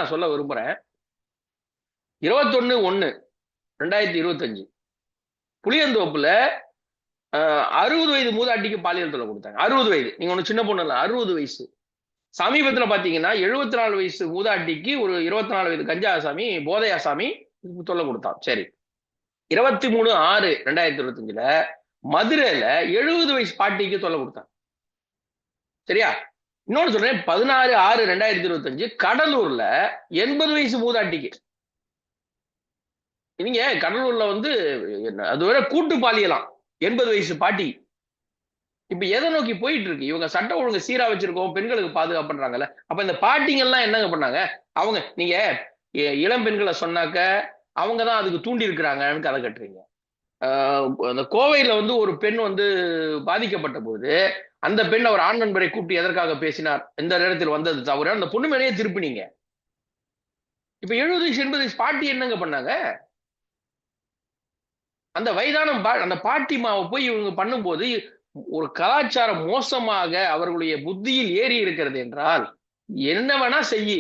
நான் சொல்ல விரும்புறேன். 21/1/2025 புளியந்தோப்புல 60 வயது மூதாட்டிக்கு பாலியல் தொல்லை கொடுத்தாங்க. 60 வயது. நீங்க ஒண்ணு சின்ன பொண்ணு இல்ல, 60 வயசு. சமீபத்துல பாத்தீங்கன்னா 74 வயசு மூதாட்டிக்கு ஒரு 24 வயது கஞ்சா ஆசாமி, போதை ஆசாமி தொல்லை கொடுத்தான். சரி, 23/6/2025 மதுரையில 70 வயசு பாட்டிக்கு தொல்லை கொடுத்தான். சரியா? இன்னொன்னு சொல்றேன், 16/6/2025 கடலூர்ல 80 வயசு மூதாட்டிக்கு. நீங்க கடலூர்ல வந்து அது வேற கூட்டு பாலியலாம் 80 வயசு பாட்டி. இப்ப எதை நோக்கி போயிட்டு இருக்கு? இவங்க சட்ட ஒழுங்கு சீரா வச்சிருக்கோம், பெண்களுக்கு பாதுகாப்பு பண்றாங்கல்ல. அப்ப இந்த பாட்டிங்க எல்லாம் என்னங்க பண்ணாங்க? அவங்க நீங்க இளம் பெண்களை சொன்னாக்க அவங்கதான் அதுக்கு தூண்டி இருக்கிறாங்கன்னு கதை கட்டுறீங்க. அந்த கோவையில வந்து ஒரு பெண் வந்து பாதிக்கப்பட்ட போது அந்த பெண் அவர் ஆண் நண்பரை கூப்பிட்டு எதற்காக பேசினார், எந்த நேரத்தில் வந்தது தவறு, அந்த பொண்ணு மேலேயே திருப்பினீங்க. இப்ப 70 வயசு 80 வயசு பாட்டி என்னங்க பண்ணாங்க? அந்த வயதான அந்த பாட்டி மாவை போய் இவங்க பண்ணும்போது ஒரு கலாச்சாரம் மோசமாக அவர்களுடைய புத்தியில் ஏறி இருக்கிறது என்றால் என்ன வேணா செய்யி,